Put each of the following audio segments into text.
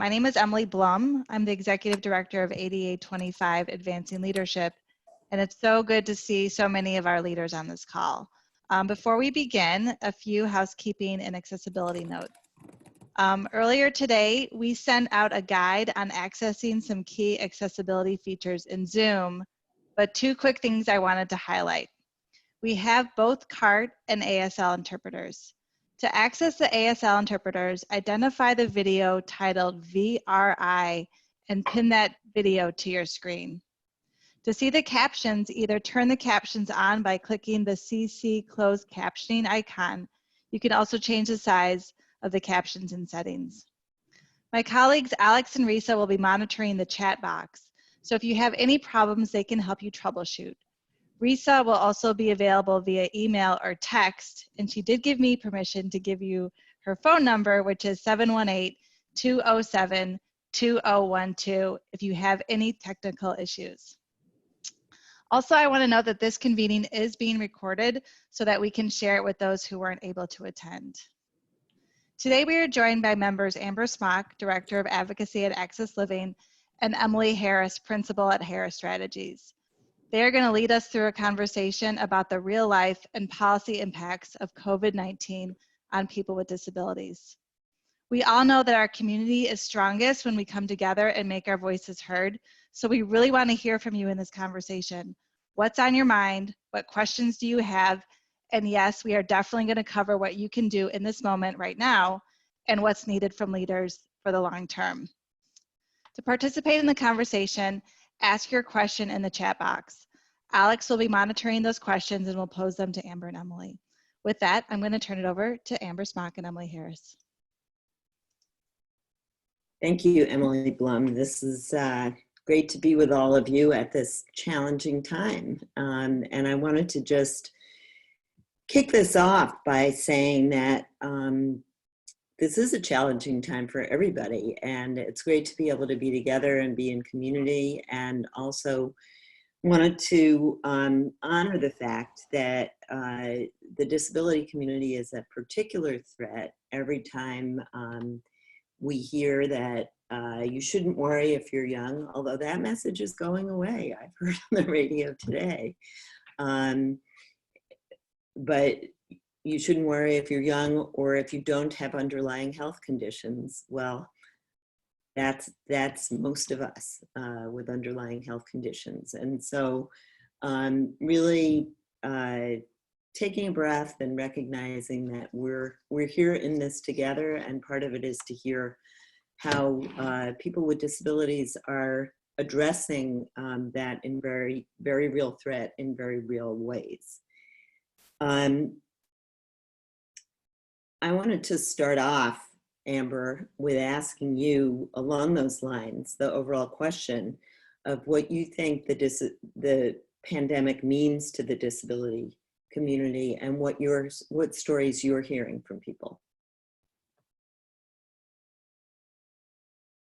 My name is Emily Blum. I'm the Executive Director of ADA 25 Advancing Leadership, and it's so good to see so many of our leaders on this call. Before we begin, a few housekeeping and accessibility notes. Earlier today, we sent out a guide on accessing some key accessibility features in Zoom, but two quick things I wanted to highlight. We have both CART and ASL interpreters. To access the ASL interpreters, identify the video titled VRI and pin that video to your screen. To see the captions, either turn the captions on by clicking the CC closed captioning icon. You can also change the size of the captions in settings. My colleagues Alex and Risa will be monitoring the chat box, so if you have any problems, they can help you troubleshoot. Risa will also be available via email or text, and she did give me permission to give you her phone number, which is 718-207-2012 if you have any technical issues. Also, I want to note that this convening is being recorded so that we can share it with those who weren't able to attend. Today, we are joined by members Amber Smock, Director of Advocacy at Access Living, and Emily Harris, Principal at Harris Strategies. They are going to lead us through a conversation about the real life and policy impacts of COVID-19 on people with disabilities. We all know that our community is strongest when we come together and make our voices heard, so we really want to hear from you in this conversation. What's on your mind? What questions do you have? And yes, we are definitely going to cover what you can do in this moment right now and what's needed from leaders for the long term. To participate in the conversation, ask your question in the chat box. Alex will be monitoring those questions and will pose them to Amber and Emily. With that, I'm going to turn it over to Amber Smock and Emily Harris. Thank you, Emily Blum. This is great to be with all of you at this challenging time. And I wanted to just kick this off by saying that this is a challenging time for everybody, and it's great to be able to be together and be in community, and also wanted to honor the fact that the disability community is a particular threat every time we hear that you shouldn't worry if you're young, although that message is going away. I've heard on the radio today. But you shouldn't worry if you're young or if you don't have underlying health conditions. Well, that's most of us with underlying health conditions. And so really taking a breath and recognizing that we're here in this together, and part of it is to hear how people with disabilities are addressing that in very, very real threat in very real ways. I wanted to start off, Amber, with asking you along those lines, the overall question of what you think the pandemic means to the disability community and what stories you're hearing from people.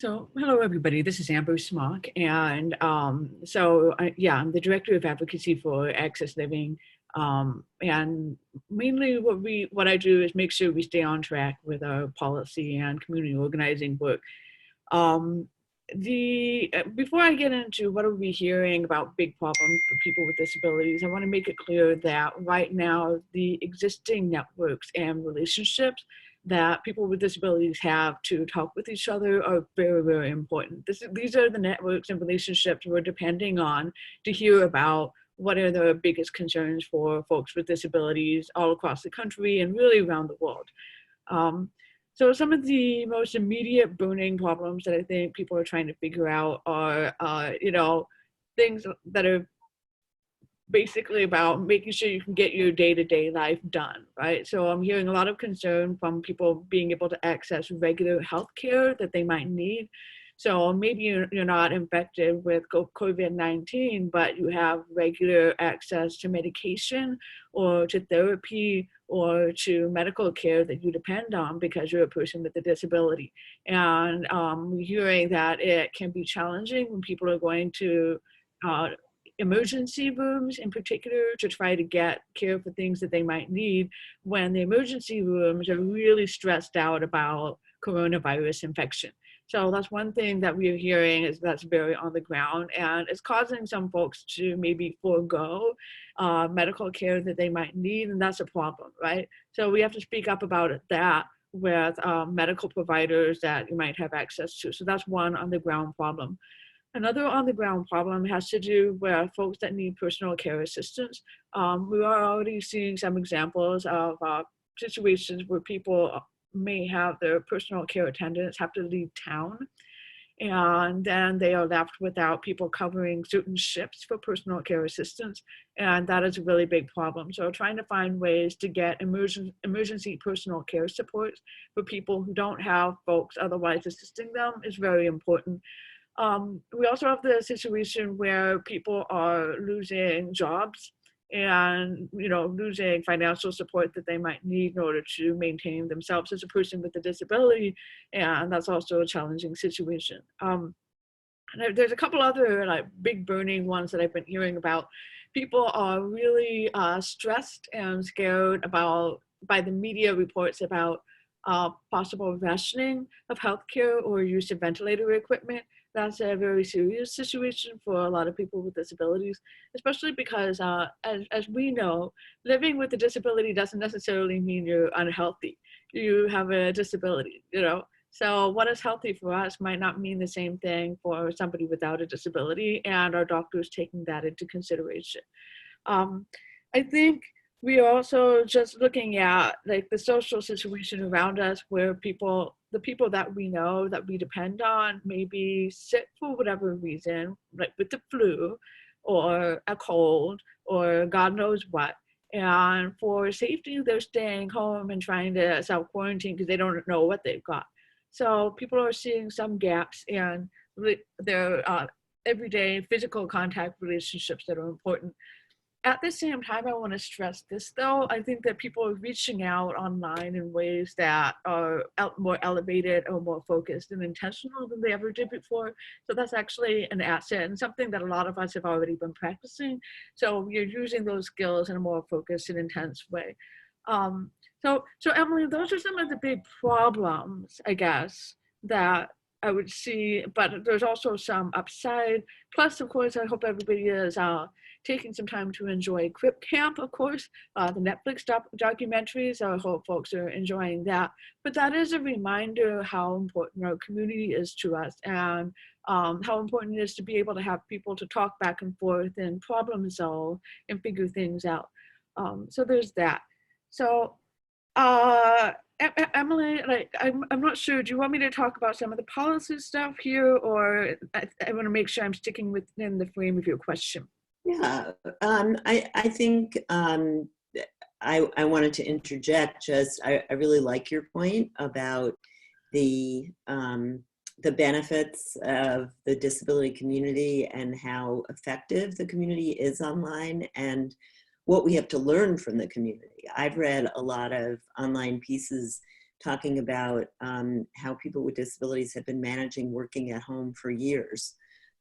So, hello everybody, this is Amber Smock, and I'm the Director of Advocacy for Access Living, and mainly what I do is make sure we stay on track with our policy and community organizing work. Before I get into what are we hearing about big problems for people with disabilities, I want to make it clear that right now the existing networks and relationships that people with disabilities have to talk with each other are very, very important. These are the networks and relationships we're depending on to hear about what are the biggest concerns for folks with disabilities all across the country and really around the world. So some of the most immediate burning problems that I think people are trying to figure out are, things that are basically about making sure you can get your day-to-day life done, right? So I'm hearing a lot of concern from people being able to access regular health care that they might need. So maybe you're not infected with COVID-19, but you have regular access to medication or to therapy or to medical care that you depend on because you're a person with a disability. And we're hearing that it can be challenging when people are going to emergency rooms in particular to try to get care for things that they might need when the emergency rooms are really stressed out about coronavirus infection. So that's one thing that we're hearing is that's very on the ground, and it's causing some folks to maybe forego medical care that they might need, and that's a problem, right? So we have to speak up about that with medical providers that you might have access to. So that's one on the ground problem. Another on the ground problem has to do with folks that need personal care assistance. We are already seeing some examples of situations where people may have their personal care attendants have to leave town, and then they are left without people covering certain shifts for personal care assistance, and that is a really big problem. So trying to find ways to get emergency personal care support for people who don't have folks otherwise assisting them is very important. We also have the situation where people are losing jobs and losing financial support that they might need in order to maintain themselves as a person with a disability, and that's also a challenging situation. And there's a couple other like big burning ones that I've been hearing about. People are really stressed and scared by the media reports about possible rationing of healthcare or use of ventilator equipment. That's a very serious situation for a lot of people with disabilities, especially because as we know, living with a disability doesn't necessarily mean you're unhealthy. You have a disability, So what is healthy for us might not mean the same thing for somebody without a disability, and our doctors taking that into consideration. I think we are also just looking at like the social situation around us where the people that we know that we depend on may be sick for whatever reason, like with the flu or a cold or God knows what. And for safety, they're staying home and trying to self-quarantine because they don't know what they've got. So people are seeing some gaps in their everyday physical contact relationships that are important. At the same time, I want to stress this, though. I think that people are reaching out online in ways that are more elevated or more focused and intentional than they ever did before. So that's actually an asset and something that a lot of us have already been practicing. So you're using those skills in a more focused and intense way. So Emily, those are some of the big problems, I guess, that I would see, but there's also some upside. Plus, of course, I hope everybody is taking some time to enjoy Crip Camp, of course, the Netflix documentaries. I hope folks are enjoying that. But that is a reminder how important our community is to us, and how important it is to be able to have people to talk back and forth and problem solve and figure things out. So there's that. So Emily, I'm not sure, do you want me to talk about some of the policy stuff here, or I want to make sure I'm sticking within the frame of your question? Yeah, I think I wanted to interject I really like your point about the benefits of the disability community and how effective the community is online and what we have to learn from the community. I've read a lot of online pieces talking about how people with disabilities have been managing working at home for years,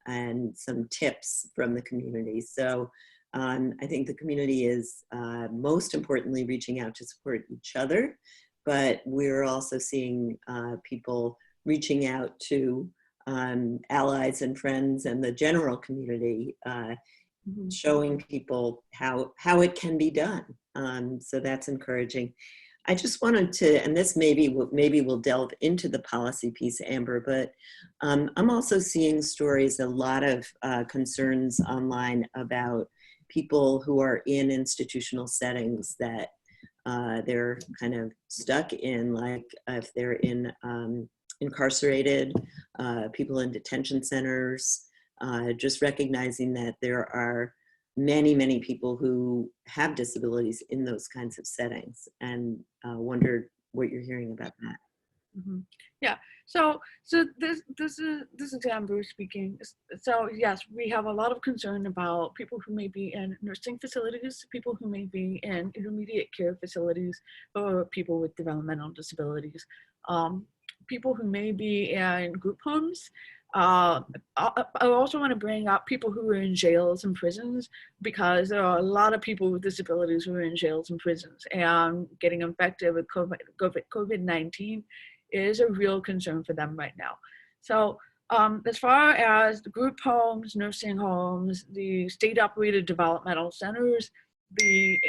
and some tips from the community. So I think the community is most importantly reaching out to support each other, but we're also seeing people reaching out to allies and friends and the general community, showing people how it can be done. So that's encouraging. I just wanted to, and this maybe we'll delve into the policy piece, Amber, but I'm also seeing stories, a lot of concerns online about people who are in institutional settings that they're kind of stuck in, like if they're in incarcerated, people in detention centers, just recognizing that there are many people who have disabilities in those kinds of settings, and wondered what you're hearing about that. Mm-hmm. Yeah, so this is Amber speaking. So yes, we have a lot of concern about people who may be in nursing facilities, people who may be in intermediate care facilities, or people with developmental disabilities, people who may be in group homes. I also want to bring up people who are in jails and prisons, because there are a lot of people with disabilities who are in jails and prisons, and getting infected with COVID-19 is a real concern for them right now. So as far as the group homes, nursing homes, the state-operated developmental centers, the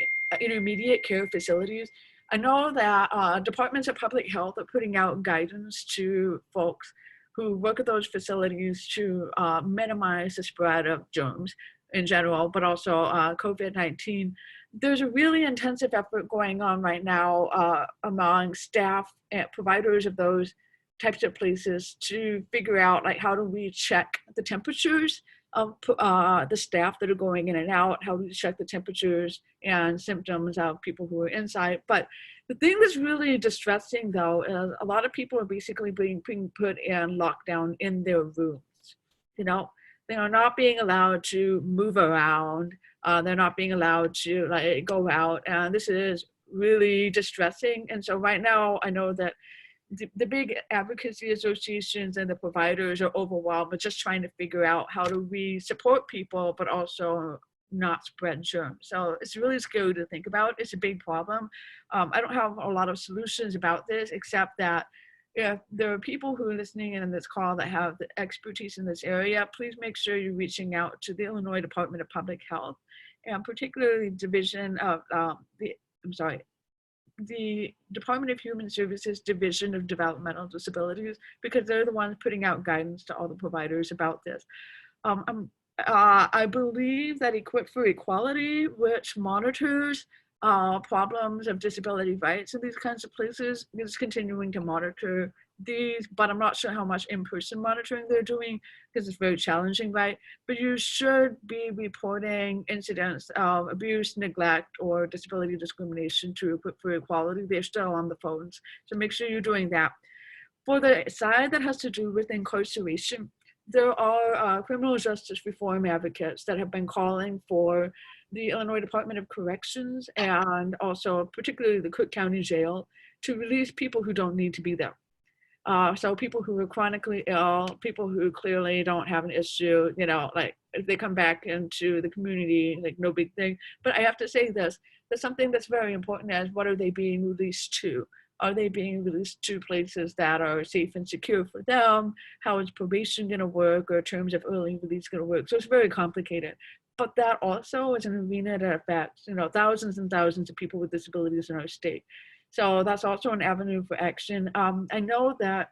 intermediate care facilities, I know that departments of public health are putting out guidance to folks who work at those facilities to minimize the spread of germs in general, but also COVID-19. There's a really intensive effort going on right now among staff and providers of those types of places to figure out, like, how do we check the temperatures of the staff that are going in and out, how do we check the temperatures and symptoms of people who are inside. But the thing that's really distressing, though, is a lot of people are basically being put in lockdown in their rooms. You know, they are not being allowed to move around. They're not being allowed to, like, go out, and this is really distressing. And so right now, I know that the big advocacy associations and the providers are overwhelmed with just trying to figure out how do we support people, but also not spread germs. So it's really scary to think about. It's a big problem. I don't have a lot of solutions about this, except that if there are people who are listening in this call that have the expertise in this area, please make sure you're reaching out to the Illinois Department of Public Health, and particularly Division of the Department of Human Services Division of Developmental Disabilities, because they're the ones putting out guidance to all the providers about this. I believe that Equip for Equality, which monitors problems of disability rights in these kinds of places, is continuing to monitor these, but I'm not sure how much in-person monitoring they're doing because it's very challenging, right? But you should be reporting incidents of abuse, neglect, or disability discrimination to Equip for Equality. They're still on the phones, so make sure you're doing that. For the side that has to do with incarceration, there are criminal justice reform advocates that have been calling for the Illinois Department of Corrections and also particularly the Cook County Jail to release people who don't need to be there. So people who are chronically ill, people who clearly don't have an issue, you know, like if they come back into the community, like no big thing. But I have to say this, there's something that's very important as what are they being released to? Are they being released to places that are safe and secure for them? How is probation going to work, or terms of early release going to work? So it's very complicated. But that also is an arena that affects, you know, thousands and thousands of people with disabilities in our state. So that's also an avenue for action. I know that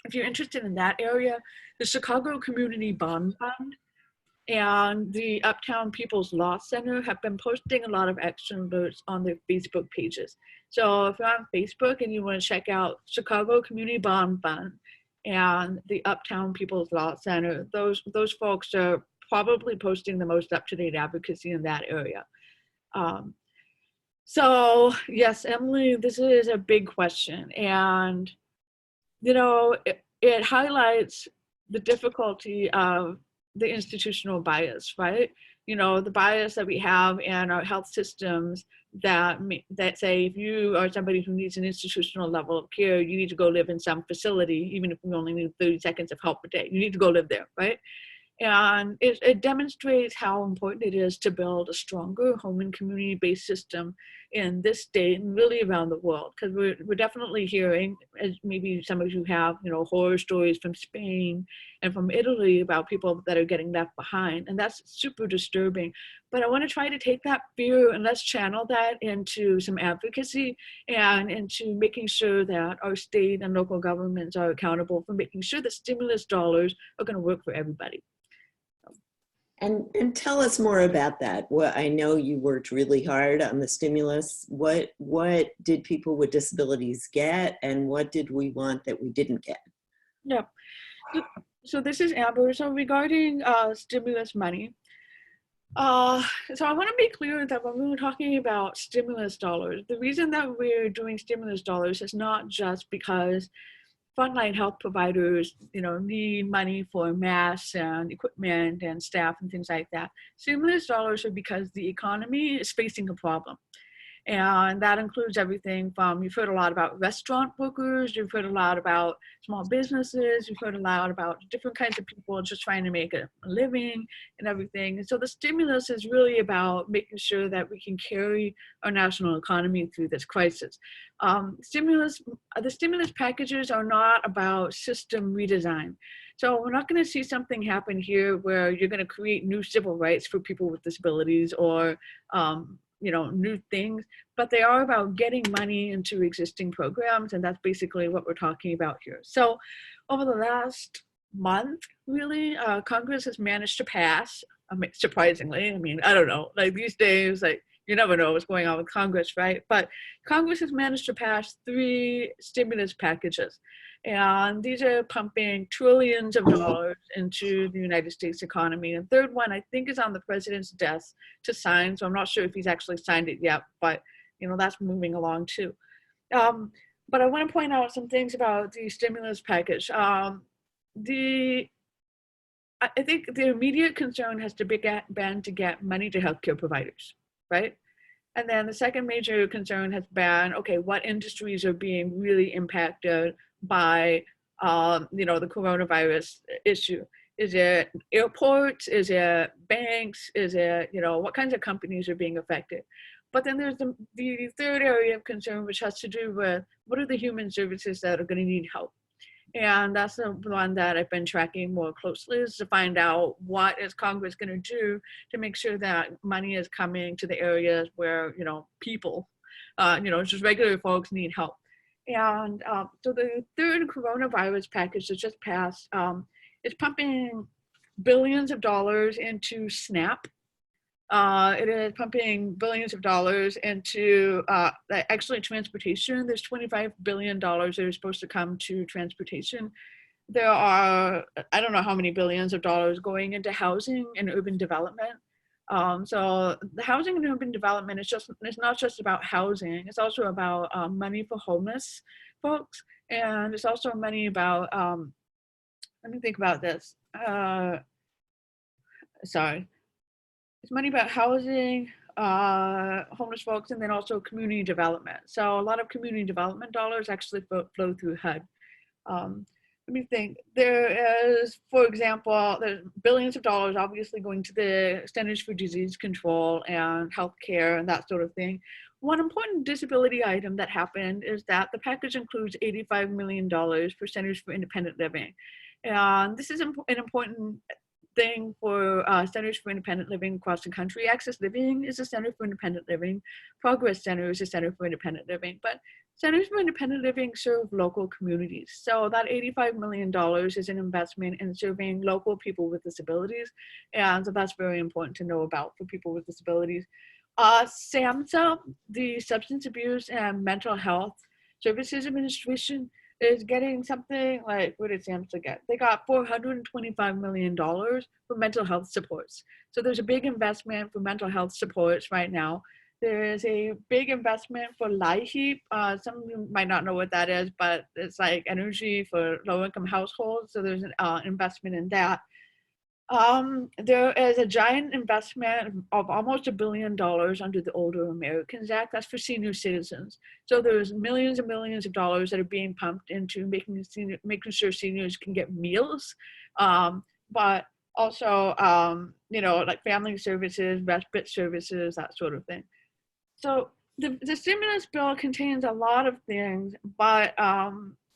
if you're interested in that area, the Chicago Community Bond Fund and the Uptown People's Law Center have been posting a lot of action alerts on their Facebook pages. So if you're on Facebook and you want to check out Chicago Community Bond Fund and the Uptown People's Law Center, those folks are probably posting the most up-to-date advocacy in that area. So yes, Emily, this is a big question. And, you know, it highlights the difficulty of the institutional bias, right? You know, the bias that we have in our health systems that say if you are somebody who needs an institutional level of care, you need to go live in some facility, even if you only need 30 seconds of help a day. You need to go live there, right? And it demonstrates how important it is to build a stronger home and community-based system in this state and really around the world. Because we're definitely hearing, as maybe some of you have, you know, horror stories from Spain and from Italy about people that are getting left behind. And that's super disturbing. But I want to try to take that fear and let's channel that into some advocacy and into making sure that our state and local governments are accountable for making sure that stimulus dollars are going to work for everybody. And tell us more about that. Well, I know you worked really hard on the stimulus. What did people with disabilities get, and what did we want that we didn't get? Yeah, so this is Amber. So regarding stimulus money, so I want to be clear that when we were talking about stimulus dollars, the reason that we're doing stimulus dollars is not just because frontline health providers, you know, need money for masks and equipment and staff and things like that. Stimulus dollars are because the economy is facing a problem. And that includes everything from, you've heard a lot about restaurant workers, you've heard a lot about small businesses, you've heard a lot about different kinds of people just trying to make a living and everything. And so the stimulus is really about making sure that we can carry our national economy through this crisis. The stimulus packages are not about system redesign. So we're not going to see something happen here where you're going to create new civil rights for people with disabilities or new things, but they are about getting money into existing programs, and that's basically what we're talking about here. So over the last month, really, Congress has managed to pass, surprisingly, I don't know, like these days, like you never know what's going on with Congress, right? But Congress has managed to pass 3 stimulus packages. And these are pumping trillions of dollars into the United States economy. And third one, I think, is on the president's desk to sign. So I'm not sure if he's actually signed it yet, but that's moving along too. But I want to point out some things about the stimulus package. I think the immediate concern has to been to get money to healthcare providers, right? And then the second major concern has been, okay, what industries are being really impacted by, the coronavirus issue? Is it airports? Is it banks? Is it, what kinds of companies are being affected? But then there's the third area of concern, which has to do with what are the human services that are going to need help? And that's the one that I've been tracking more closely, is to find out what is Congress going to do to make sure that money is coming to the areas where, people, just regular folks need help. And so the third coronavirus package that just passed is pumping billions of dollars into SNAP. It is pumping billions of dollars into actually transportation. There's $25 billion that are supposed to come to transportation. There are, I don't know how many billions of dollars going into housing and urban development. So the housing and urban development it's not just about housing. It's also about money for homeless folks. And it's also money about, let me think about this. It's money about housing, homeless folks, and then also community development. So a lot of community development dollars actually flow through HUD. Let me think. There is, for example, there's billions of dollars obviously going to the Centers for Disease Control and healthcare and that sort of thing. One important disability item that happened is that the package includes $85 million for Centers for Independent Living. And this is an important thing for Centers for Independent Living across the country. Access Living is a Center for Independent Living. Progress Center is a Center for Independent Living. But Centers for Independent Living serve local communities. So that $85 million is an investment in serving local people with disabilities. And so that's very important to know about for people with disabilities. SAMHSA, the Substance Abuse and Mental Health Services Administration, is getting something like, what did SAMHSA get? They got $425 million for mental health supports. So there's a big investment for mental health supports right now. There is a big investment for LIHEAP. Some of you might not know what that is, but it's like energy for low-income households. So there's an investment in that. There is a giant investment of almost $1 billion under the Older Americans Act. That's for senior citizens. So there's millions and millions of dollars that are being pumped into making sure seniors can get meals, but also, like family services, respite services, that sort of thing. So the stimulus bill contains a lot of things, but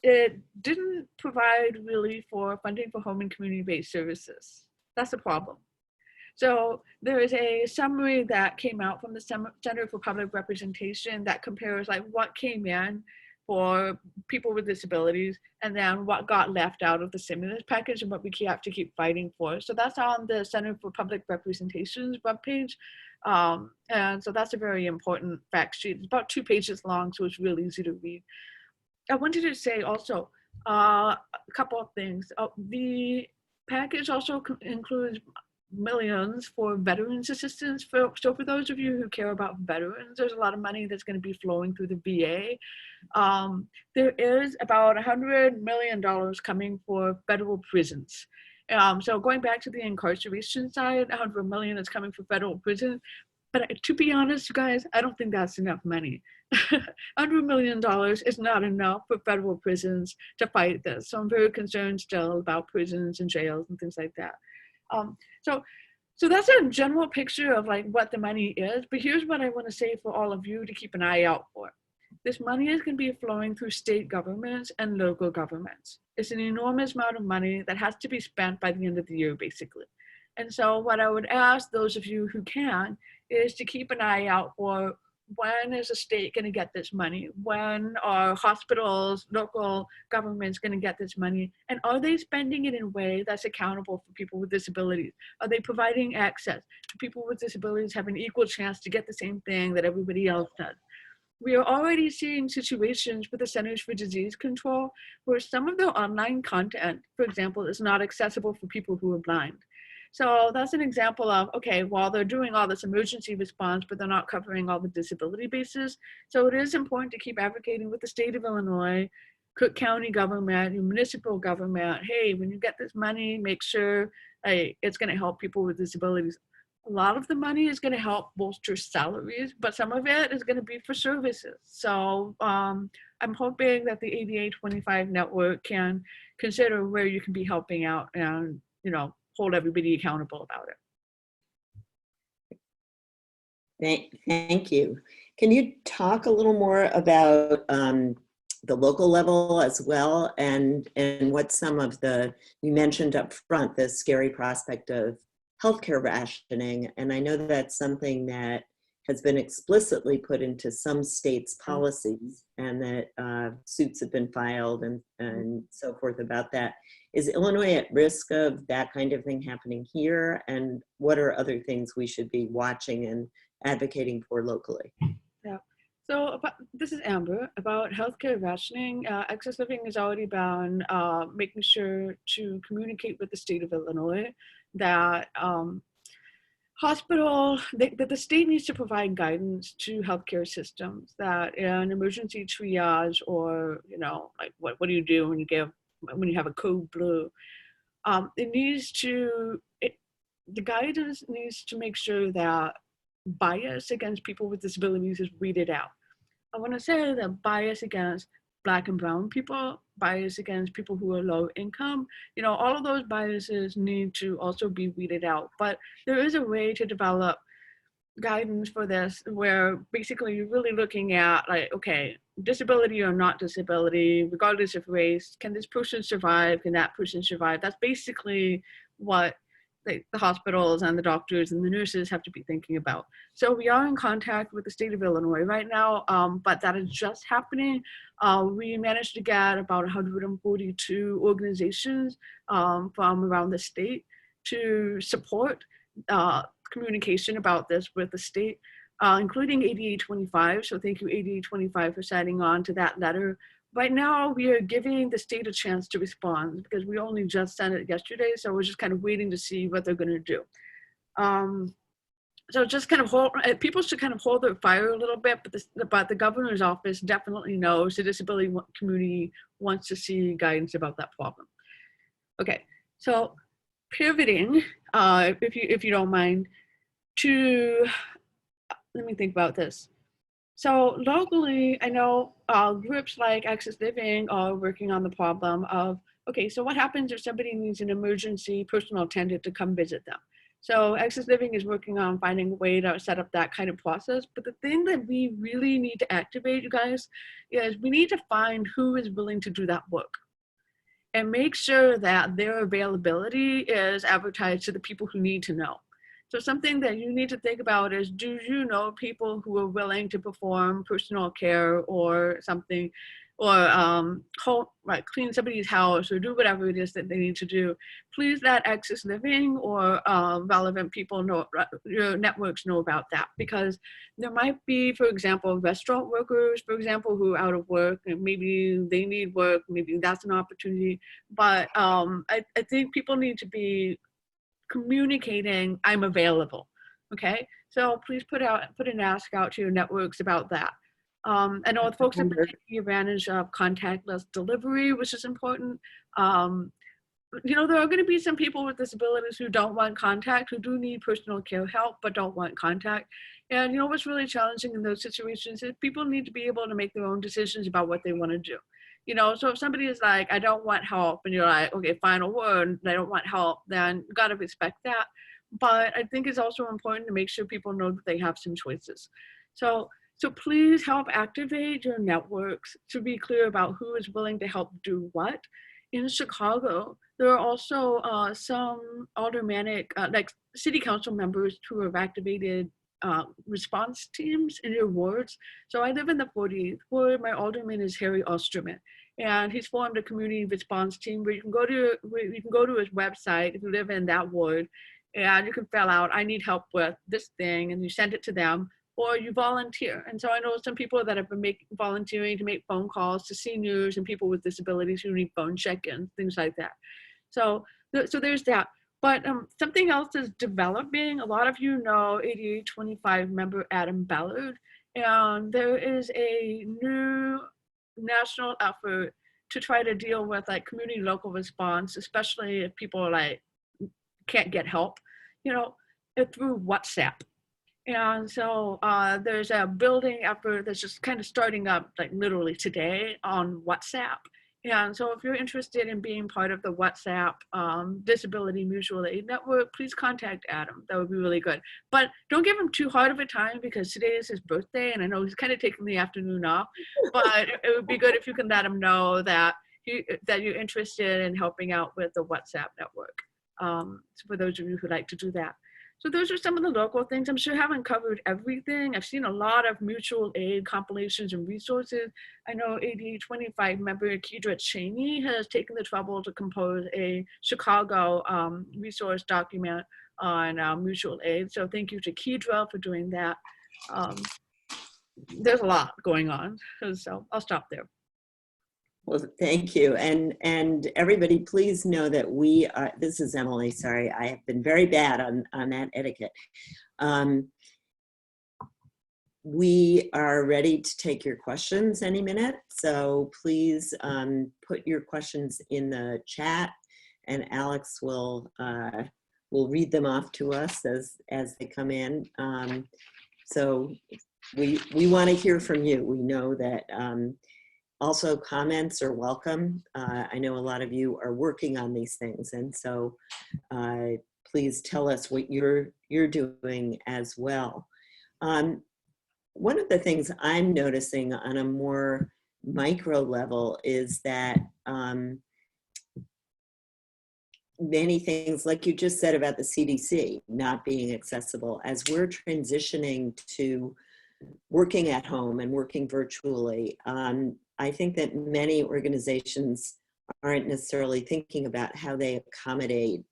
it didn't provide really for funding for home and community-based services. That's the problem. So there is a summary that came out from the Center for Public Representation that compares like what came in for people with disabilities and then what got left out of the stimulus package and what we have to keep fighting for. So that's on the Center for Public Representation's webpage. And so that's a very important fact sheet. It's about 2 pages long, so it's really easy to read. I wanted to say also a couple of things. The package also includes millions for veterans assistance. So for those of you who care about veterans, there's a lot of money that's going to be flowing through the VA. There is about $100 million coming for federal prisons. So going back to the incarceration side, $100 million is coming for federal prison. But to be honest, you guys, I don't think that's enough money. $100 million is not enough for federal prisons to fight this. So I'm very concerned still about prisons and jails and things like that. So that's a general picture of like what the money is. But here's what I want to say for all of you to keep an eye out for. This money is going to be flowing through state governments and local governments. It's an enormous amount of money that has to be spent by the end of the year, basically. And so what I would ask those of you who can is to keep an eye out for when is a state going to get this money? When are hospitals, local governments going to get this money? And are they spending it in a way that's accountable for people with disabilities? Are they providing access to people with disabilities have an equal chance to get the same thing that everybody else does? We are already seeing situations with the Centers for Disease Control where some of their online content, for example, is not accessible for people who are blind. So that's an example of, okay, well, they're doing all this emergency response, but they're not covering all the disability bases. So it is important to keep advocating with the state of Illinois, Cook County government, your municipal government. Hey, when you get this money, make sure it's going to help people with disabilities. A lot of the money is going to help bolster salaries, but some of it is going to be for services. So I'm hoping that the ADA 25 network can consider where you can be helping out and, hold everybody accountable about it. Thank you. Can you talk a little more about the local level as well, and what some of you mentioned up front, the scary prospect of healthcare rationing, and I know that's something that has been explicitly put into some states' policies, and that suits have been filed and so forth about that. Is Illinois at risk of that kind of thing happening here? And what are other things we should be watching and advocating for locally? Yeah. So this is Amber. About healthcare rationing, Access Living has already been making sure to communicate with the state of Illinois that that the state needs to provide guidance to healthcare systems that in emergency triage or, like what do you do when you have a code blue? The guidance needs to make sure that bias against people with disabilities is weeded out. I want to say that bias against Black and brown people, bias against people who are low income, all of those biases need to also be weeded out. But there is a way to develop guidance for this where basically you're really looking at okay, disability or not disability, regardless of race, can this person survive? Can that person survive? That's basically what the hospitals and the doctors and the nurses have to be thinking about. So we are in contact with the state of Illinois right now, but that is just happening. We managed to get about 142 organizations from around the state to support communication about this with the state, including ADA 25. So thank you, ADA 25, for signing on to that letter. Right now, we are giving the state a chance to respond because we only just sent it yesterday. So we're just kind of waiting to see what they're going to do. So just kind of people should kind of hold their fire a little bit, but the governor's office definitely knows the disability community wants to see guidance about that problem. Okay, so pivoting, if you don't mind, let me think about this. So locally, I know groups like Access Living are working on the problem of, okay, so what happens if somebody needs an emergency personal attendant to come visit them? So Access Living is working on finding a way to set up that kind of process. But the thing that we really need to activate, you guys, is we need to find who is willing to do that work and make sure that their availability is advertised to the people who need to know. So something that you need to think about is, do you know people who are willing to perform personal care or something, or clean somebody's house or do whatever it is that they need to do? Please let Access Living or relevant people know, your networks know about that, because there might be, for example, restaurant workers, for example, who are out of work and maybe they need work, maybe that's an opportunity. But I think people need to be communicating, I'm available. Okay, so please put an ask out to your networks about that. I know folks have been taking advantage of contactless delivery, which is important. you know, there are going to be some people with disabilities who don't want contact, who do need personal care help, but don't want contact. And, you know, what's really challenging in those situations is people need to be able to make their own decisions about what they want to do. You know, so if somebody is like, I don't want help, and you're like, okay, final word, I don't want help, then you got to respect that. But I think it's also important to make sure people know that they have some choices. So please help activate your networks to be clear about who is willing to help do what. In Chicago, there are also some aldermanic, like city council members who have activated response teams in your wards. So I live in the 40th ward. My alderman is Harry Osterman, and he's formed a community response team where you can go to his website if you live in that ward, and you can fill out, I need help with this thing, and you send it to them, or you volunteer. And so I know some people that have been volunteering to make phone calls to seniors and people with disabilities who need phone check-ins, things like that. So there's that. But something else is developing. A lot of you know 8825 member Adam Ballard, and there is a new national effort to try to deal with like community local response, especially if people like can't get help, you know, through WhatsApp. And so there's a building effort that's just kind of starting up like literally today on WhatsApp. And so if you're interested in being part of the WhatsApp Disability Mutual Aid Network, please contact Adam. That would be really good. But don't give him too hard of a time because today is his birthday, and I know he's kind of taking the afternoon off. But it would be good if you can let him know that you're interested in helping out with the WhatsApp network. So for those of you who like to do that. So those are some of the local things. I'm sure I haven't covered everything. I've seen a lot of mutual aid compilations and resources. I know 8825 member Kedra Cheney has taken the trouble to compose a Chicago resource document on mutual aid. So thank you to Kedra for doing that. There's a lot going on, so I'll stop there. Well, thank you. And everybody, please know that we are, this is Emily, sorry, I have been very bad on that etiquette. We are ready to take your questions any minute. So please put your questions in the chat, and Alex will read them off to us as they come in. So we want to hear from you. We know that also, comments are welcome. I know a lot of you are working on these things, and so please tell us what you're doing as well. One of the things I'm noticing on a more micro level is that many things, like you just said about the CDC not being accessible, as we're transitioning to working at home and working virtually, I think that many organizations aren't necessarily thinking about how they accommodate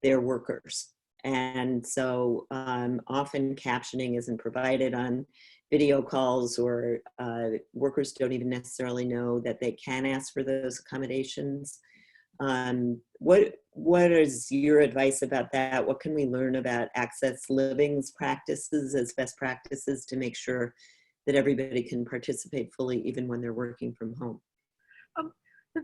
their workers. And so often captioning isn't provided on video calls, or workers don't even necessarily know that they can ask for those accommodations. What is your advice about that? What can we learn about access living's practices as best practices to make sure that everybody can participate fully even when they're working from home?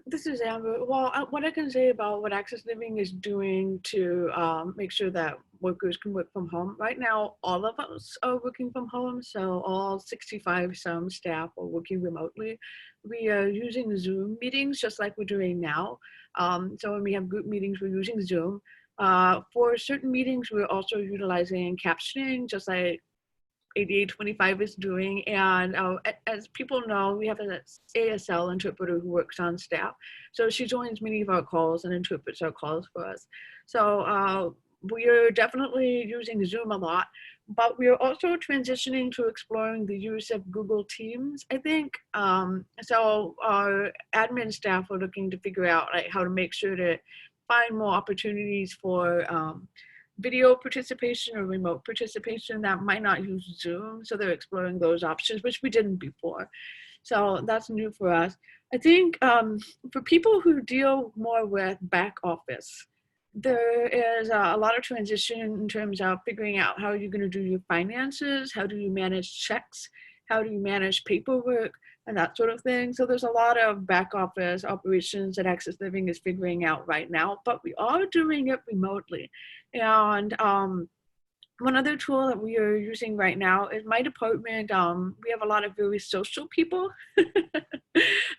This is Amber. Well, what I can say about what Access Living is doing to make sure that workers can work from home. Right now, all of us are working from home, so all 65 some staff are working remotely. We are using Zoom meetings just like we're doing now. So when we have group meetings, we're using Zoom. For certain meetings, we're also utilizing captioning, just like 8825 is doing. And as people know, we have an ASL interpreter who works on staff. So she joins many of our calls and interprets our calls for us. So we are definitely using Zoom a lot, but we are also transitioning to exploring the use of Google Teams, I think. So our admin staff are looking to figure out like how to make sure to find more opportunities for video participation or remote participation that might not use Zoom. So they're exploring those options, which we didn't before. So that's new for us. I think for people who deal more with back office, there is a lot of transition in terms of figuring out how you're going to do your finances, how do you manage checks, how do you manage paperwork. and that sort of thing. So there's a lot of back office operations that Access Living is figuring out right now, but we are doing it remotely. And one other tool that we are using right now is my department. We have a lot of very social people.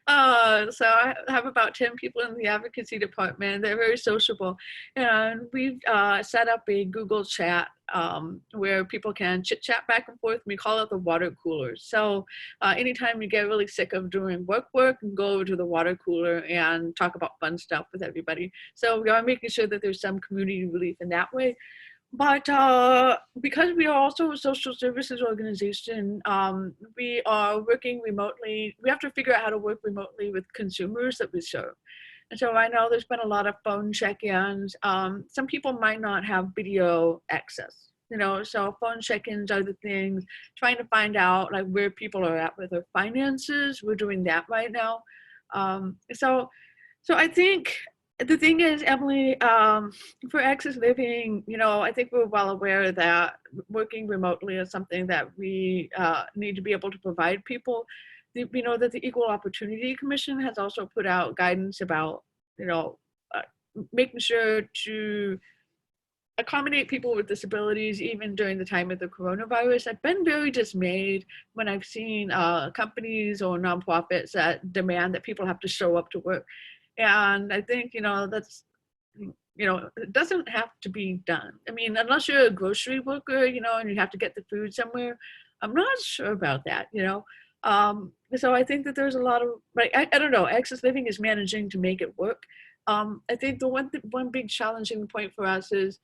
So I have about 10 people in the advocacy department. They're very sociable. And we've set up a Google chat where people can chit chat back and forth. We call it the water cooler. So anytime you get really sick of doing work, you can go over to the water cooler and talk about fun stuff with everybody. So we are making sure that there's some community relief in that way. But because we are also a social services organization, we are working remotely. We have to figure out how to work remotely with consumers that we serve. And so I know there's been a lot of phone check-ins. Some people might not have video access, so phone check-ins are the things, trying to find out like where people are at with their finances. We're doing that right now. So I think the thing is, Emily, for Access Living, I think we're well aware that working remotely is something that we need to be able to provide people. We know that the Equal Opportunity Commission has also put out guidance about, making sure to accommodate people with disabilities even during the time of the coronavirus. I've been very dismayed when I've seen companies or nonprofits that demand that people have to show up to work. And I think, that's, it doesn't have to be done. I mean, unless you're a grocery worker, and you have to get the food somewhere, I'm not sure about that, So I think that there's a lot of, I don't know, Access Living is managing to make it work. I think the one big challenging point for us is,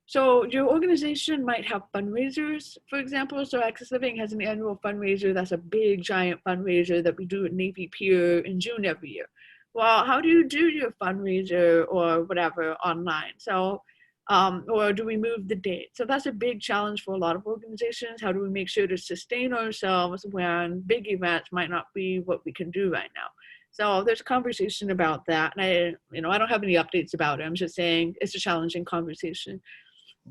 so your organization might have fundraisers, for example. So Access Living has an annual fundraiser that's a big, giant fundraiser that we do at Navy Pier in June every year. Well, how do you do your fundraiser or whatever online? So, or do we move the date? So that's a big challenge for a lot of organizations. How do we make sure to sustain ourselves when big events might not be what we can do right now? So there's a conversation about that. And I don't have any updates about it. I'm just saying it's a challenging conversation.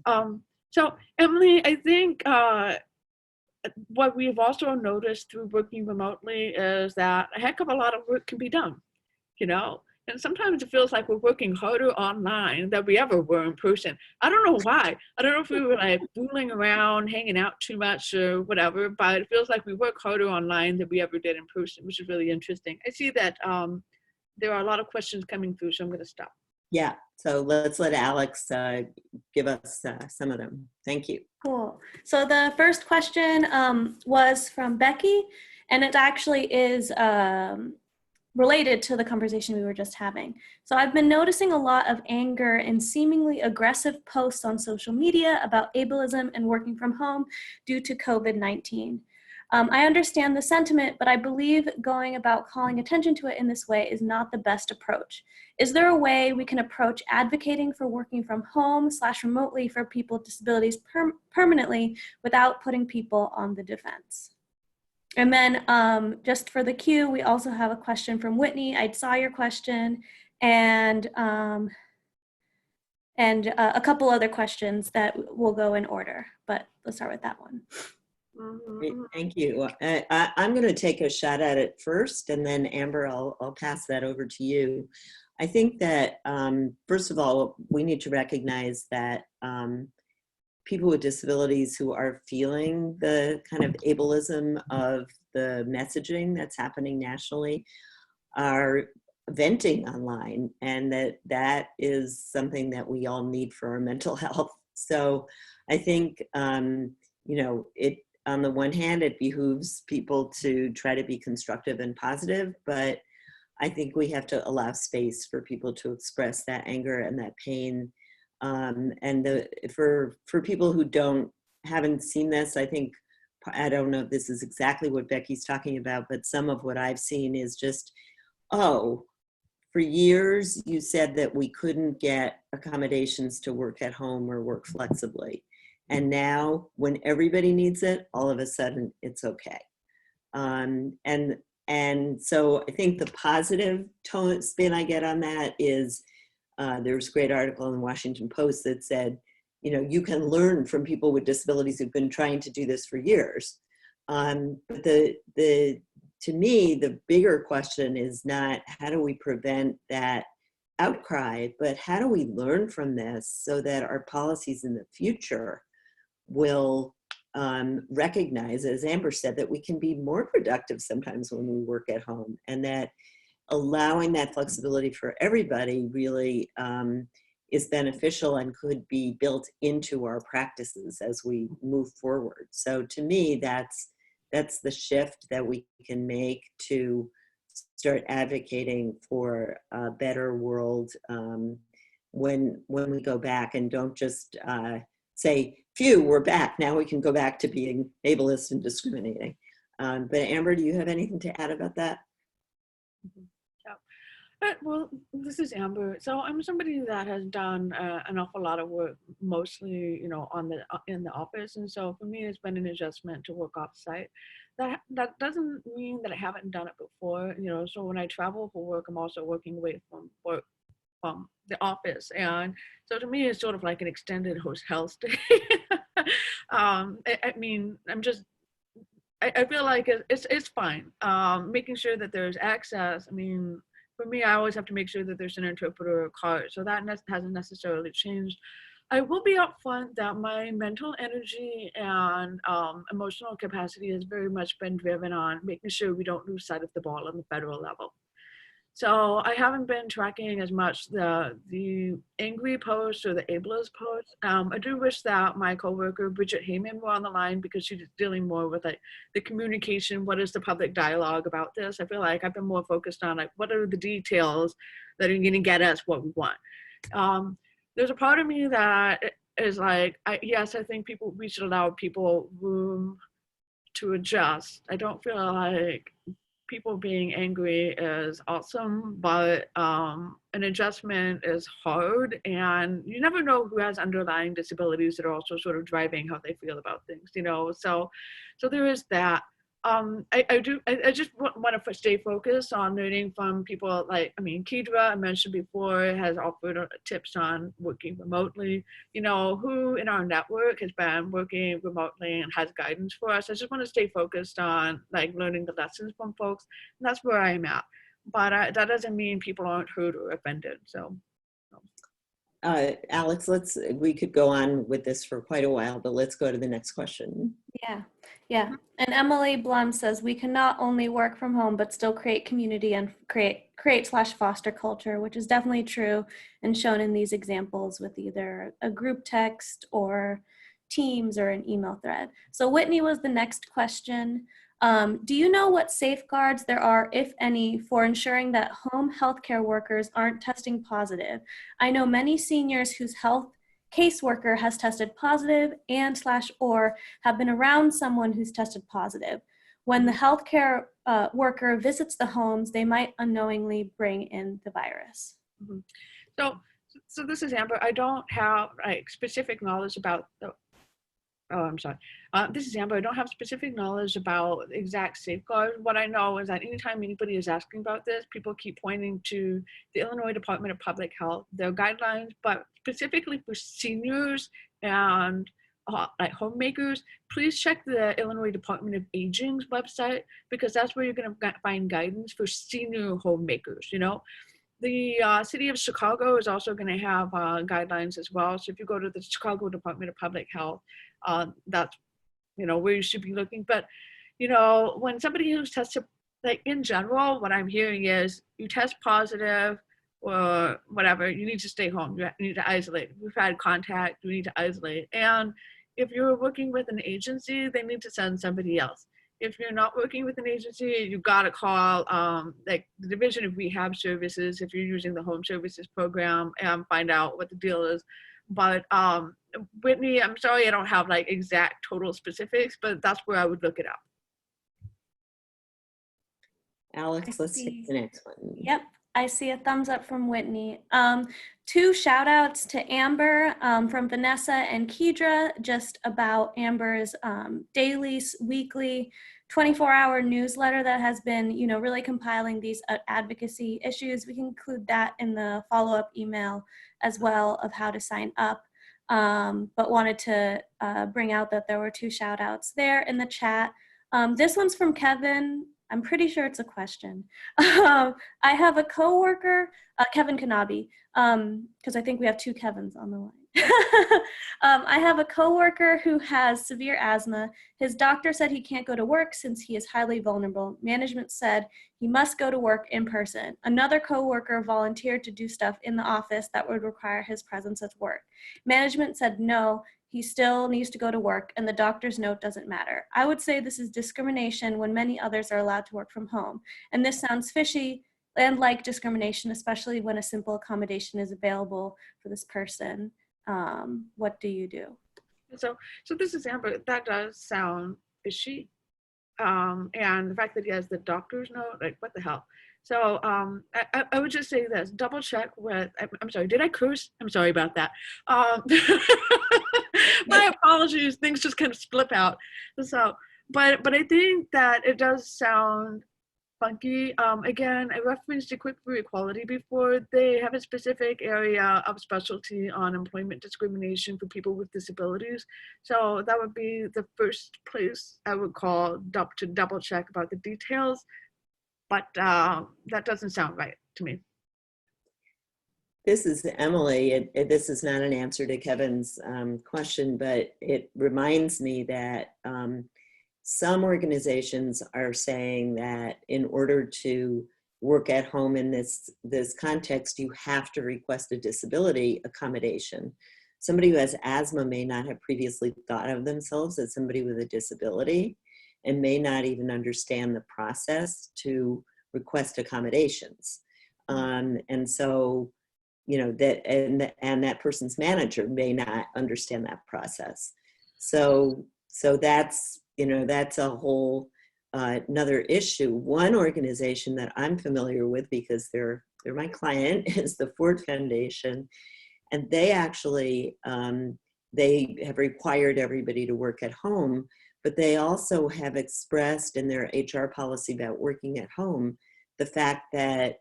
So Emily, I think what we've also noticed through working remotely is that a heck of a lot of work can be done. And sometimes it feels like we're working harder online than we ever were in person. I don't know why. I don't know if we were like fooling around, hanging out too much or whatever, but it feels like we work harder online than we ever did in person, which is really interesting. I see that there are a lot of questions coming through, so I'm going to stop. Yeah, so let's let Alex give us some of them. Thank you. Cool. So the first question was from Becky, and it actually is related to the conversation we were just having. So I've been noticing a lot of anger and seemingly aggressive posts on social media about ableism and working from home due to COVID-19. I understand the sentiment, but I believe going about calling attention to it in this way is not the best approach. Is there a way we can approach advocating for working from home / remotely for people with disabilities permanently without putting people on the defense? And then just for the queue, we also have a question from Whitney. I saw your question, and a couple other questions that will go in order, but let's start with that one. Great, thank you. I'm going to take a shot at it first, and then Amber, I'll pass that over to you. I think that, first of all, we need to recognize that people with disabilities who are feeling the kind of ableism of the messaging that's happening nationally are venting online, and that is something that we all need for our mental health. So I think, on the one hand, it behooves people to try to be constructive and positive, but I think we have to allow space for people to express that anger and that pain. For people who haven't seen this, I don't know if this is exactly what Becky's talking about, but some of what I've seen is just, for years you said that we couldn't get accommodations to work at home or work flexibly. And now when everybody needs it, all of a sudden it's okay. And so I think the positive spin I get on that is, there was a great article in the Washington Post that said, you can learn from people with disabilities who've been trying to do this for years. But the to me, the bigger question is not how do we prevent that outcry, but how do we learn from this so that our policies in the future will recognize, as Amber said, that we can be more productive sometimes when we work at home, and that allowing that flexibility for everybody really is beneficial and could be built into our practices as we move forward. So to me, that's the shift that we can make to start advocating for a better world when we go back, and don't just say, phew, we're back. Now we can go back to being ableist and discriminating. But Amber, do you have anything to add about that? Well, this is Amber. So I'm somebody that has done an awful lot of work, mostly, in the office. And so for me, it's been an adjustment to work off site. That doesn't mean that I haven't done it before. So when I travel for work, I'm also working away from work, the office. And so to me, it's sort of like an extended hotel stay. I feel like it's fine. Making sure that there's access. For me, I always have to make sure that there's an interpreter or card. So that hasn't necessarily changed. I will be upfront that my mental energy and emotional capacity has very much been driven on making sure we don't lose sight of the ball on the federal level. So I haven't been tracking as much the angry posts or the ableist posts. I do wish that my coworker Bridget Heyman were on the line, because she's dealing more with the communication. What is the public dialogue about this? I feel like I've been more focused on what are the details that are going to get us what we want. There's a part of me that is I think we should allow people room to adjust. I don't feel like people being angry is awesome, but an adjustment is hard, and you never know who has underlying disabilities that are also sort of driving how they feel about things, so there is that. I just want to stay focused on learning from people Kedra, I mentioned before, has offered tips on working remotely. Who in our network has been working remotely and has guidance for us. I just want to stay focused on learning the lessons from folks, and that's where I'm at. But that doesn't mean people aren't hurt or offended. So. Alex, we could go on with this for quite a while, but let's go to the next question. Yeah. And Emily Blum says, we can not only work from home, but still create community and create/foster culture, which is definitely true and shown in these examples with either a group text or Teams or an email thread. So Whitney was the next question. Do you know what safeguards there are, if any, for ensuring that home healthcare workers aren't testing positive? I know many seniors whose health caseworker has tested positive and/or have been around someone who's tested positive. When the healthcare worker visits the homes, they might unknowingly bring in the virus. Mm-hmm. So this is Amber. I don't have specific knowledge about the. Oh, I'm sorry. This is Amber. I don't have specific knowledge about exact safeguards. What I know is that anytime anybody is asking about this, people keep pointing to the Illinois Department of Public Health, their guidelines, but specifically for seniors and homemakers, please check the Illinois Department of Aging's website, because that's where you're going to find guidance for senior homemakers. The city of Chicago is also going to have guidelines as well. So if you go to the Chicago Department of Public Health, that's where you should be looking. But when somebody who's tested, in general, what I'm hearing is you test positive or whatever, you need to stay home. You need to isolate. If you've had contact, you need to isolate. And if you're working with an agency, they need to send somebody else. If you're not working with an agency, you got to call the Division of Rehab Services if you're using the home services program, and find out what the deal is. But Whitney, I'm sorry, I don't have exact total specifics, but that's where I would look it up. Alex, let's take the next one. Yep, I see a thumbs up from Whitney. 2 shout outs to Amber from Vanessa and Kedra, just about Amber's daily, weekly, 24-hour newsletter that has been, really compiling these advocacy issues. We can include that in the follow-up email as well of how to sign up. But wanted to bring out that there were 2 shout outs there in the chat. This one's from Kevin I'm pretty sure it's a question. I have a coworker, Kevin Kanabi, because I think we have two Kevins on the line. I have a coworker who has severe asthma. His doctor said he can't go to work since he is highly vulnerable. Management said he must go to work in person. Another coworker volunteered to do stuff in the office that would require his presence at work. Management said no, he still needs to go to work, and the doctor's note doesn't matter. I would say this is discrimination when many others are allowed to work from home. And this sounds fishy and like discrimination, especially when a simple accommodation is available for this person. What do you do? So this is Amber. That does sound fishy. And the fact that he has the doctor's note, like what the hell? So I would just say this, double check with, I'm sorry, did I curse? I'm sorry about that. My apologies, things just kind of slip out. So, but I think that it does sound funky. Again, I referenced Equip4 Equality before. They have a specific area of specialty on employment discrimination for people with disabilities. So that would be the first place I would call to double check about the details. But that doesn't sound right to me. This is Emily. This is not an answer to Kevin's question, but it reminds me that some organizations are saying that in order to work at home in this context, you have to request a disability accommodation. Somebody who has asthma may not have previously thought of themselves as somebody with a disability and may not even understand the process to request accommodations. And so, you know, and that person's manager may not understand that process. So that's, you know, that's a whole another issue. One organization that I'm familiar with, because they're my client, is the Ford Foundation, and they actually they have required everybody to work at home, but they also have expressed in their HR policy about working at home the fact that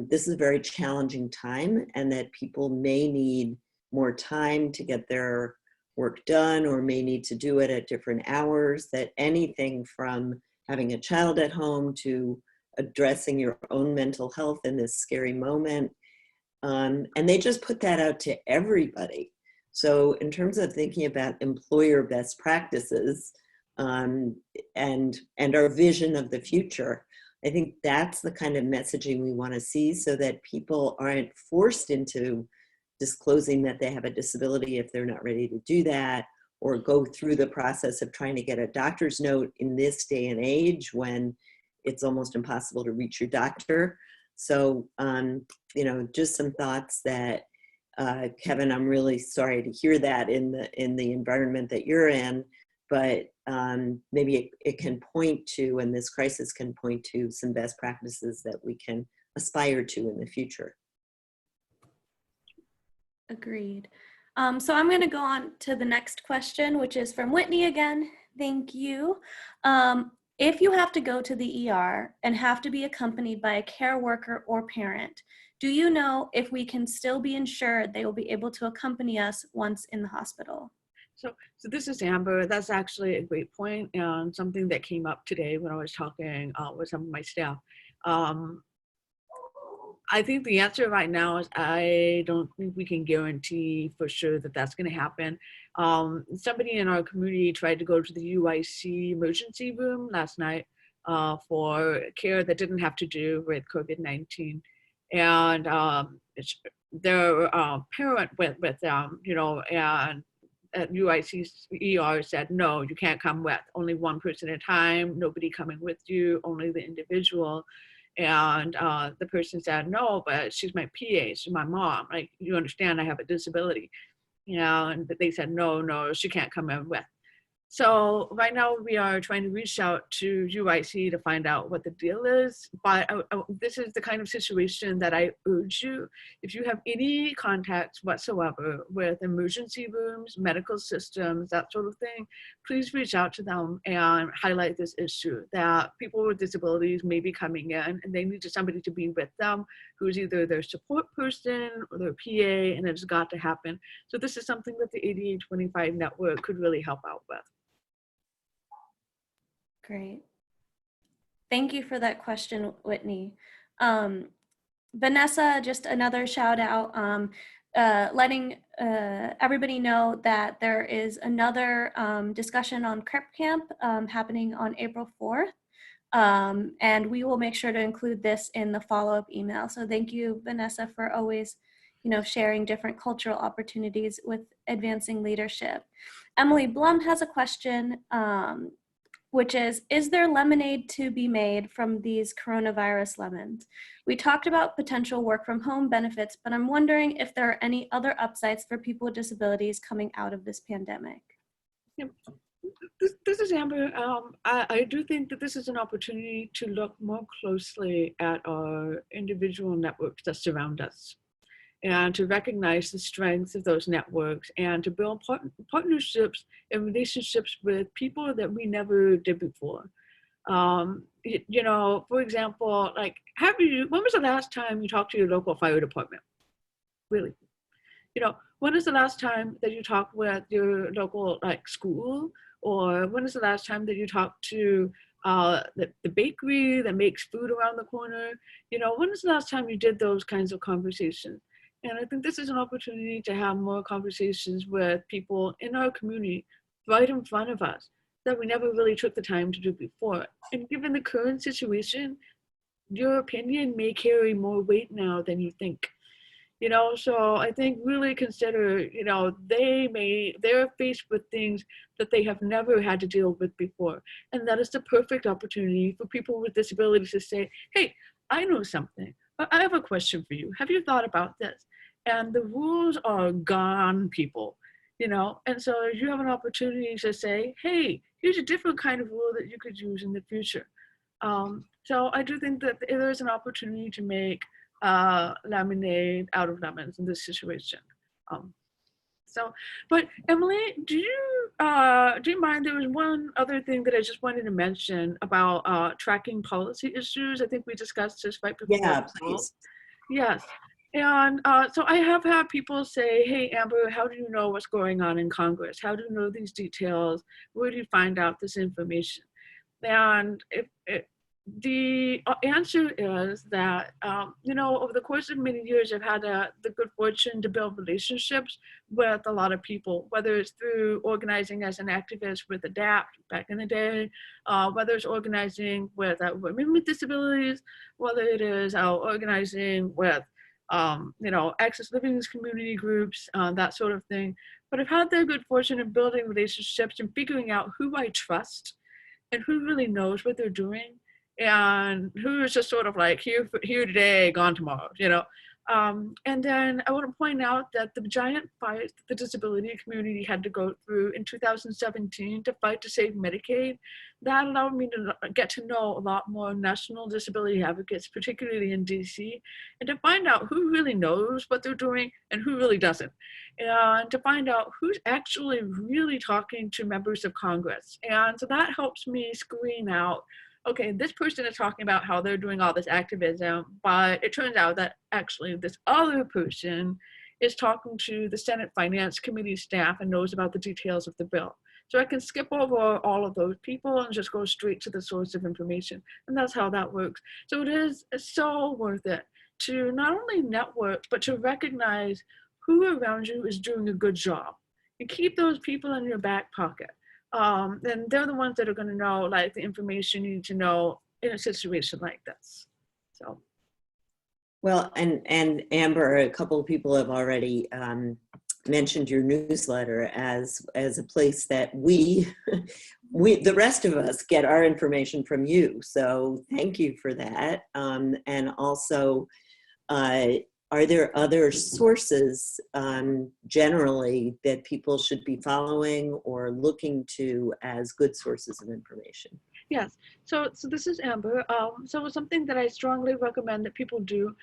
this is a very challenging time and that people may need more time to get their work done or may need to do it at different hours, that anything from having a child at home to addressing your own mental health in this scary moment. And they just put that out to everybody. So in terms of thinking about employer best practices and our vision of the future, I think that's the kind of messaging we want to see so that people aren't forced into disclosing that they have a disability if they're not ready to do that, or go through the process of trying to get a doctor's note in this day and age when it's almost impossible to reach your doctor. So, you know, just some thoughts that, Kevin, I'm really sorry to hear that in the environment that you're in, but maybe it can point to, and this crisis can point to some best practices that we can aspire to in the future. Agreed. So I'm going to go on to the next question, which is from Whitney again. Thank you. If you have to go to the ER and have to be accompanied by a care worker or parent, do you know if we can still be ensured they will be able to accompany us once in the hospital? So this is Amber. That's actually a great point and something that came up today when I was talking with some of my staff. I think the answer right now is I don't think we can guarantee for sure that that's going to happen. Somebody in our community tried to go to the UIC emergency room last night for care that didn't have to do with COVID-19. And their parent went with them, you know, and at UIC's ER said, no, you can't come with, only one person at a time, nobody coming with you, only the individual. And the person said, no, but she's my PA, she's my mom. Like, you understand I have a disability. You know, and they said, no, she can't come in with. So right now we are trying to reach out to UIC to find out what the deal is. But this is the kind of situation that I urge you, if you have any contacts whatsoever with emergency rooms, medical systems, that sort of thing, please reach out to them and highlight this issue that people with disabilities may be coming in and they need somebody to be with them who's either their support person or their PA, and it's got to happen. So this is something that the 8825 network could really help out with. Great. Thank you for that question, Whitney. Vanessa, just another shout out, letting everybody know that there is another discussion on CREP Camp happening on April 4th. And we will make sure to include this in the follow-up email. So thank you, Vanessa, for always, sharing different cultural opportunities with advancing leadership. Emily Blum has a question, which is there lemonade to be made from these coronavirus lemons? We talked about potential work from home benefits, but I'm wondering if there are any other upsides for people with disabilities coming out of this pandemic. Yeah. This is Amber. I do think that this is an opportunity to look more closely at our individual networks that surround us, and to recognize the strengths of those networks, and to build partnerships and relationships with people that we never did before. For example, like, when was the last time you talked to your local fire department? Really? When is the last time that you talked with your local school? Or when is the last time that you talked to the bakery that makes food around the corner? When is the last time you did those kinds of conversations? And I think this is an opportunity to have more conversations with people in our community right in front of us that we never really took the time to do before. And given the current situation, your opinion may carry more weight now than you think. So I think really consider, they're faced with things that they have never had to deal with before. And that is the perfect opportunity for people with disabilities to say, hey, I know something. I have a question for you. Have you thought about this? And the rules are gone, people, and so you have an opportunity to say, hey, here's a different kind of rule that you could use in the future. So I do think that there is an opportunity to make lemonade out of lemons in this situation. But Emily, do you mind? There was one other thing that I just wanted to mention about tracking policy issues. I think we discussed this right before. Yeah, please. Yes. And so I have had people say, hey, Amber, how do you know what's going on in Congress? How do you know these details? Where do you find out this information? And the answer is that, over the course of many years, I've had the good fortune to build relationships with a lot of people, whether it's through organizing as an activist with ADAPT back in the day, whether it's organizing with women with disabilities, whether it is organizing with, access living community groups, that sort of thing. But I've had the good fortune of building relationships and figuring out who I trust and who really knows what they're doing, and who is just sort of like here today, gone tomorrow, And then I want to point out that the giant fight that the disability community had to go through in 2017 to fight to save Medicaid, that allowed me to get to know a lot more national disability advocates, particularly in DC, and to find out who really knows what they're doing and who really doesn't, and to find out who's actually really talking to members of Congress. And so that helps me screen out, okay, this person is talking about how they're doing all this activism, but it turns out that actually this other person is talking to the Senate Finance Committee staff and knows about the details of the bill. So I can skip over all of those people and just go straight to the source of information. And that's how that works. So it is so worth it to not only network, but to recognize who around you is doing a good job. And keep those people in your back pocket. And they're the ones that are going to know the information you need to know in a situation like this. So, well, and Amber, a couple of people have already mentioned your newsletter as a place that we the rest of us get our information from you. So thank you for that. And also, are there other sources generally that people should be following or looking to as good sources of information? Yes, so this is Amber. So something that I strongly recommend that people do,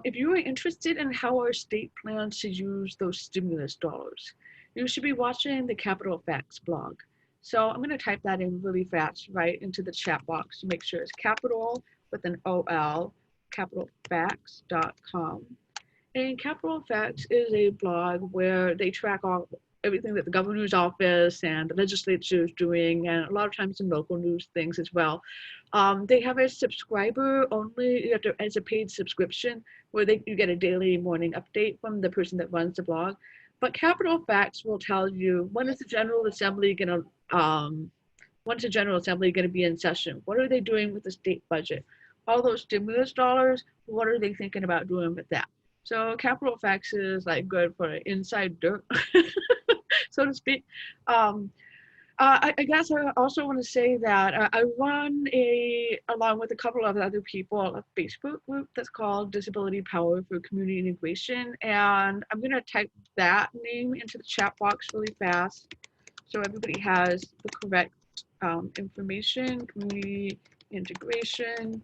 if you are interested in how our state plans to use those stimulus dollars, you should be watching the Capital Facts blog. So I'm going to type that in really fast right into the chat box to make sure it's capital with an OL, capitalfacts.com. And Capital Facts is a blog where they track all everything that the governor's office and the legislature is doing, and a lot of times in local news things as well. They have a subscriber only, you have to, as a paid subscription, where you get a daily morning update from the person that runs the blog. But Capital Facts will tell you when is the General Assembly going to when's the General Assembly going to be in session? What are they doing with the state budget? All those stimulus dollars, what are they thinking about doing with that? So Capital Facts is like good for inside dirt, so to speak. I guess I also want to say that I run along with a couple of other people, a Facebook group that's called Disability Power for Community Integration. And I'm going to type that name into the chat box really fast so everybody has the correct information, community integration.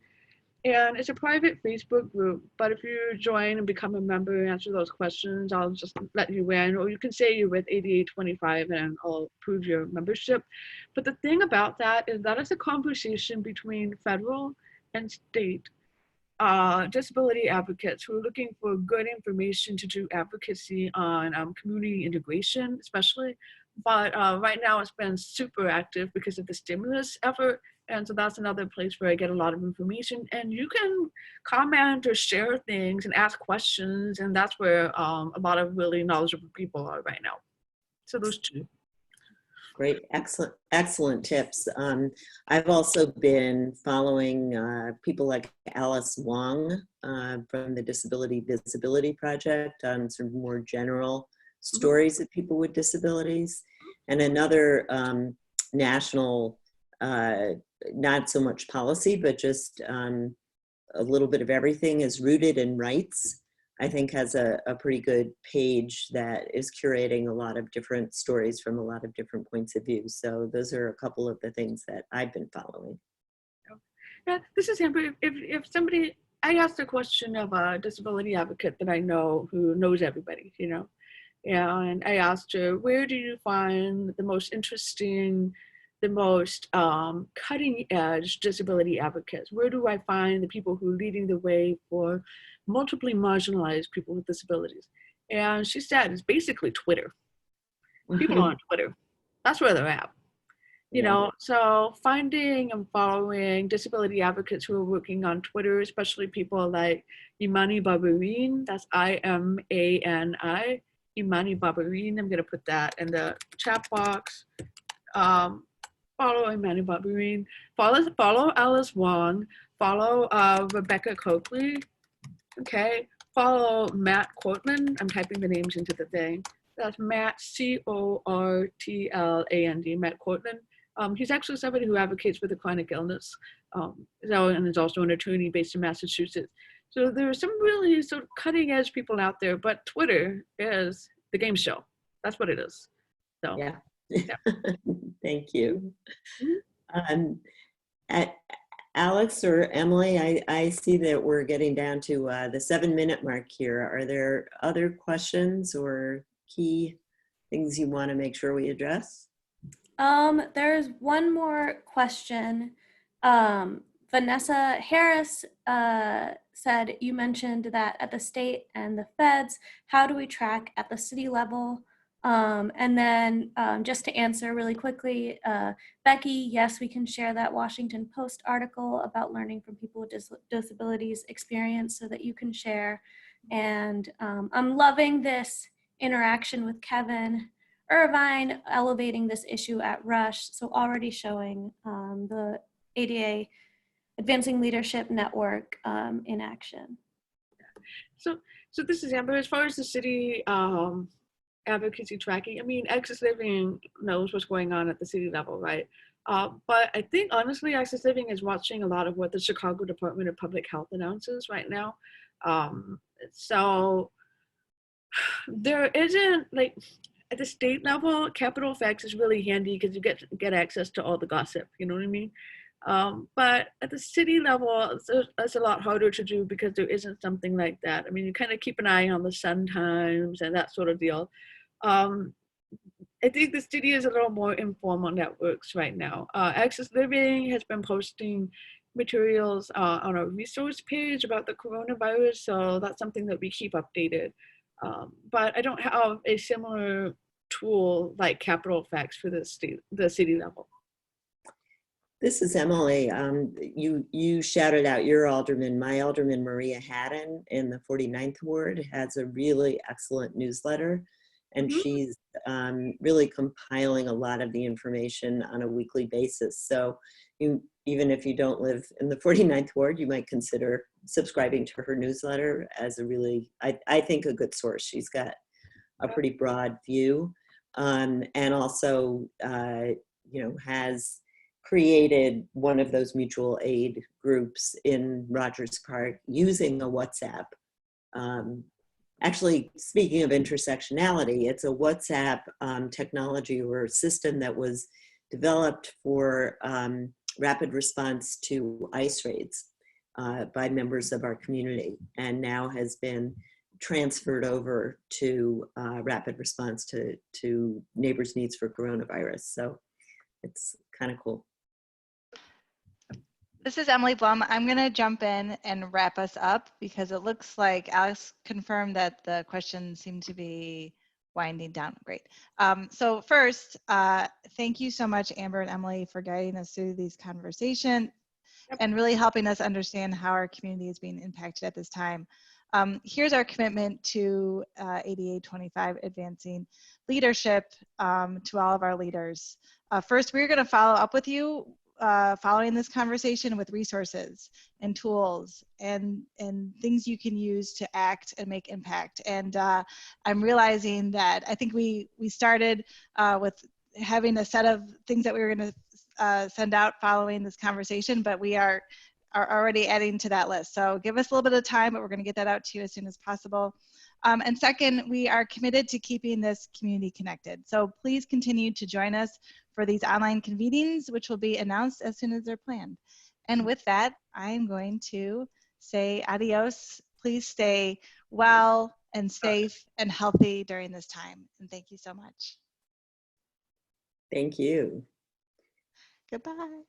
And it's a private Facebook group, but if you join and become a member and answer those questions, I'll just let you in, or you can say you're with ADA 25 and I'll approve your membership. But the thing about that is a conversation between federal and state disability advocates who are looking for good information to do advocacy on community integration, especially. But right now it's been super active because of the stimulus effort. And so that's another place where I get a lot of information, and you can comment or share things and ask questions. And that's where a lot of really knowledgeable people are right now. So those two. Great, excellent tips. I've also been following people like Alice Wong from the Disability Visibility Project on some more general stories of people with disabilities. And another national, not so much policy, but just a little bit of everything is Rooted in Rights. I think has a pretty good page that is curating a lot of different stories from a lot of different points of view. So those are a couple of the things that I've been following. Yeah, this is Amber. If somebody, I asked a question of a disability advocate that I know who knows everybody, you know, and I asked her, where do you find the most interesting, the most cutting edge disability advocates? Where do I find the people who are leading the way for multiply marginalized people with disabilities? And she said it's basically Twitter. People on Twitter, that's where they're at. You know, so finding and following disability advocates who are working on Twitter, especially people like Imani Barbarine, that's I-M-A-N-I, Imani Barbarine. I'm gonna put that in the chat box. Follow Imani Barbarine, follow Alice Wong, follow Rebecca Coakley, okay, follow Matt Cortland. I'm typing the names into the thing. That's Matt, C-O-R-T-L-A-N-D, Matt Cortland. He's actually somebody who advocates for the chronic illness, and is also an attorney based in Massachusetts. So there are some really sort of cutting edge people out there, but Twitter is the game show. That's what it is. So yeah. Yeah. Thank you. Alex or Emily, I see that we're getting down to the 7-minute mark here. Are there other questions or key things you want to make sure we address? There's one more question. Vanessa Harris said, you mentioned that at the state and the feds, how do we track at the city level? And then just to answer really quickly, Becky, yes, we can share that Washington Post article about learning from people with disabilities experience so that you can share. And I'm loving this interaction with Kevin Irvine elevating this issue at Rush. So already showing the ADA Advancing Leadership Network in action. So this is Amber. As far as the city advocacy tracking, I mean, Access Living knows what's going on at the city level, right? But I think honestly, Access Living is watching a lot of what the Chicago Department of Public Health announces right now. So there isn't, like, at the state level, Capital Facts is really handy because you get access to all the gossip, you know what I mean? But at the city level, it's a lot harder to do because there isn't something like that. I mean, you kind of keep an eye on the Sun Times and that sort of deal. I think the city is a little more informal networks right now. Access Living has been posting materials on a resource page about the coronavirus, so that's something that we keep updated. But I don't have a similar tool like capital effects for the city level? This is Emily. You shouted out your alderman. My alderman, Maria Haddon, in the 49th Ward, has a really excellent newsletter, and she's really compiling a lot of the information on a weekly basis. So even if you don't live in the 49th Ward, you might consider subscribing to her newsletter as a really, I think, a good source. She's got a pretty broad view, and also, has created one of those mutual aid groups in Rogers Park using a WhatsApp. Actually, speaking of intersectionality, it's a WhatsApp technology or system that was developed for rapid response to ICE raids by members of our community, and now has been transferred over to rapid response to neighbors' needs for coronavirus. So it's kind of cool. This is Emily Blum. I'm going to jump in and wrap us up because it looks like Alex confirmed that the questions seem to be winding down. Great. So first, thank you so much, Amber and Emily, for guiding us through these conversations and really helping us understand how our community is being impacted at this time. Here's our commitment to ADA 25 advancing leadership to all of our leaders. First, we're going to follow up with you following this conversation with resources and tools and things you can use to act and make impact. And I'm realizing that I think we started with having a set of things that we were going to send out following this conversation, but we are already adding to that list. So give us a little bit of time, but we're going to get that out to you as soon as possible. And second, we are committed to keeping this community connected. So please continue to join us for these online convenings, which will be announced as soon as they're planned. And with that, I'm going to say adios. Please stay well and safe and healthy during this time. And thank you so much. Thank you. Goodbye.